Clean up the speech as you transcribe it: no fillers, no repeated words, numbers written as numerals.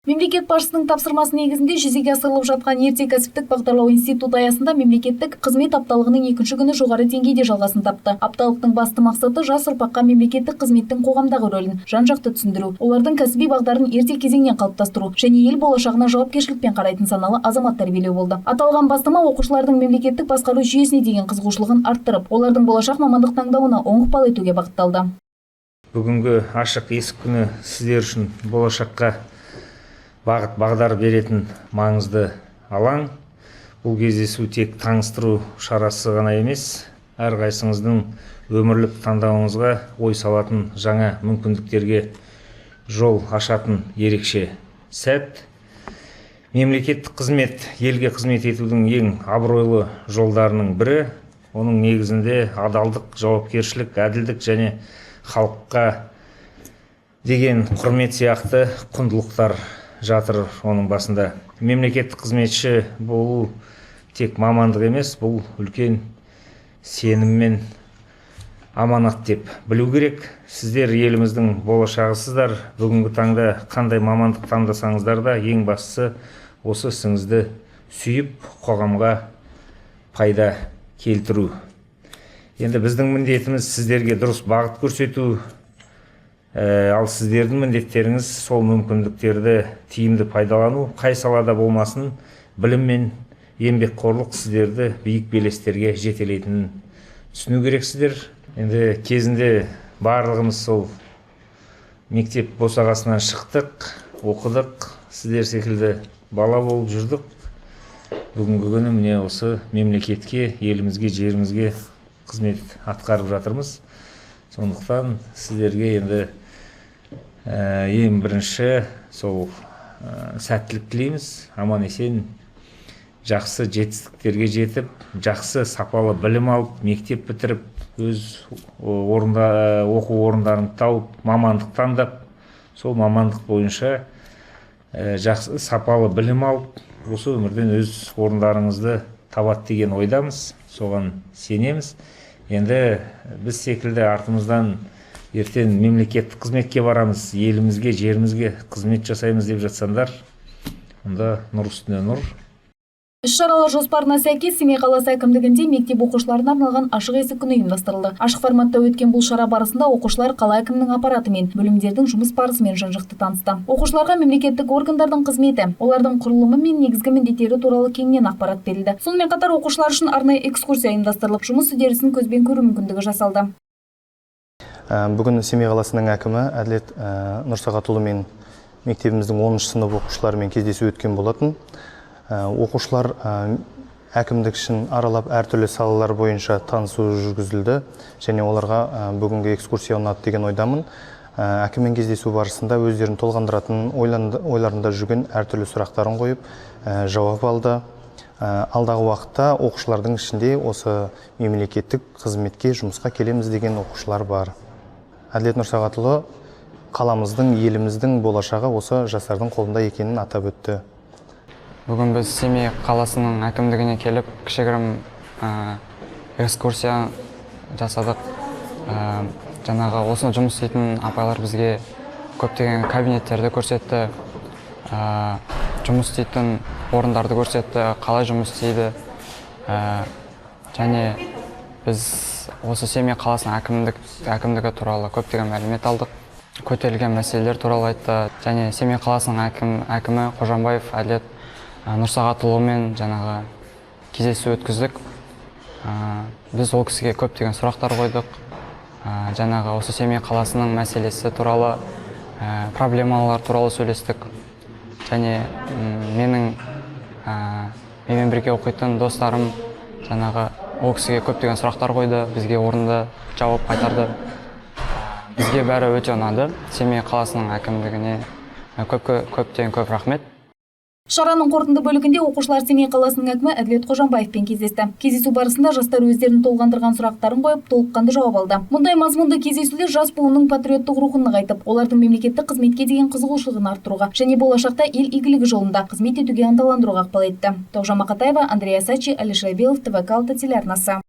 Мемлекет басшысының тапсырмасы негізінде жүзеге асырылып жатқан ерте кәсіптік бағдарлау институты аясында мемлекеттік қызмет апталығының екінші күні жоғары деңгейде жалғасын тапты. Апталықтың басты мақсаты жас ұрпаққа мемлекеттік қызметтің қоғамдағы рөлін жан-жақты түсіндіру, олардың кәсіби бағдарын ерте кезеңнен қалыптастыру және ел болашағына жауапкершілікпен қарайтын саналы азамат тәрбиелеу болды. Аталған бастама оқушылардың мемлекеттік басқару жүйесіне деген қызығушылығын арттырып, олардың болашақ мамандық таңдауына оң ықпал етуге бағытталды. Бүгінгі ашық есік күні сіздер үшін болашаққа бағыт бағдар беретін маңызды алаң. Бұл кездесу тек таныстыру шарасы ғана емес, әрқайсыңыздың өмірлік таңдауыңызға ой салатын жаңа мүмкіндіктерге жол ашатын ерекше сәт. Мемлекеттік қызмет елге қызмет етудің ең абыройлы жолдарының бірі. Оның негізінде адалдық, жауапкершілік, әділдік және халыққа деген құрмет сияқты құндылықтар жатыр оның басында. Мемлекеттік қызметші болу тек мамандық емес, бұл үлкен сенім мен аманат деп білу керек. Сіздер еліміздің болашағысыздар. Бүгінгі таңда қандай мамандық таңдасаңыздар да, ең бастысы осы ісіңізді сүйіп, қоғамға пайда келтіру. Енді біздің міндетіміз сіздерге дұрыс бағыт көрсету, ал сіздердің міндеттеріңіз сол мүмкіндіктерді тиімді пайдалану. Қай салада болмасын, білім мен еңбекқорлық сіздерді биік белестерге жетелейтінін түсіну керексіздер. Енді кезінде барлығымыз сол мектеп босағасынан шықтық, оқыдық, сіздер секілді бала болып жүрдік. Бүгінгі күні міне осы мемлекетке, елімізге, жерімізге қызмет атқарып жатырмыз. Сондықтан сіздерге енді ең бірінші сол сәттілік тілейміз. Аман есен жақсы жетістіктерге жетіп, жақсы сапалы білім алып, мектеп бітіріп, өз оқу орындарын тауып, мамандық таңдап, сол мамандық бойынша жақсы сапалы білім алып, осы өмірден өз орындарыңызды табады деген ойдамыз. Соған сенеміз. Енді біз секілді артымыздан ертең мемлекеттік қызметке барамыз, елімізге, жерімізге қызмет жасаймыз деп жатсаңдар, онда нұр үстіне нұр. Іс-шаралар жоспарына сәйкес Семей қаласы әкімдігінде мектеп оқушыларына арналған ашық есік күні ұйымдастырылды. Ашық форматта өткен бұл шара барысында оқушылар қала әкімінің аппаратымен, бөлімдердің жұмыс барысымен жан-жақты танысты. Оқушыларға мемлекеттік органдардың қызметі, олардың құрылымы мен негізгі міндеттері туралы кеңінен ақпарат берілді. Сонымен қатар оқушылар үшін арнайы экскурсия ұйымдастырылып, жұмыс үдерісін көзбен көру мүмкіндігі жасалды. Бүгін Семей қаласының әкімі Әділет Нұрсағатұлы мен мектебіміздің 10-шы сынып оқушыларымен кездесу өткен болатын. Оқушылар әкімдік ішін аралап әртүрлі салалар бойынша танысу жүргізілді және оларға бүгінгі экскурсия ұнады деген ойдамын. Әкіммен кездесу барысында өздерін толғандыратын ойларында жүрген әртүрлі сұрақтарын қойып, жауап алды. Алдағы уақытта оқушылардың ішінде осы мемлекеттік қызметке жұмысқа келеміз деген оқушылар бар. Әділет Нұрсағатұлы қаламыздың, еліміздің болашағы осы жастардың қолында екенін атап өтті. Бүгін біз Семей қаласының әкімдігіне келіп, кішігірім экскурсия жасадық. Жаңағы осыны жұмыс істейтін апайлар бізге көптеген кабинеттерді көрсетті, жұмыс істейтін орындарды көрсетті, қалай жұмыс істейді. Және біз осы Семей қаласының әкімдігі туралы көптеген мәлімет алдық. Көтерілген мәселелер туралы айтты. Және Семей қаласының әкімі Қожамбаев Әділет Нұрсағатұлымен жаңағы кездесу өткіздік. Біз ол кісіге көптеген сұрақтар қойдық. Жаңағы осы Семей қаласының мәселесі туралы, проблемалар туралы сөйлестік. Және менің бірге оқитын достарым жаңағы ол кісіге көптеген сұрақтар қойды, бізге орынды жауап қайтарды. Бізге бәрі өте ұнады. Семей қаласының әкімдігіне көптен көп рахмет. Шараның қорытынды бөлігінде оқушылар Семей қаласының әкімі Әділет Қожамбаевпен кездесті. Кездесу барысында жастар өздерін толғандырған сұрақтарын қойып, толыққанды жауап алды. Мұндай мазмұнды кездесулер жас буынның патриоттық рухын нығайтып, олардың мемлекеттік қызметке деген қызығушылығын арттыруға және болашақта ел игілігі жолында қызмет етуге ынталандыруға ықпал етті. Тоғжан Мақатаева, Андрей Асачи, Алишер Абилов, ТВ Алты телеарнасы.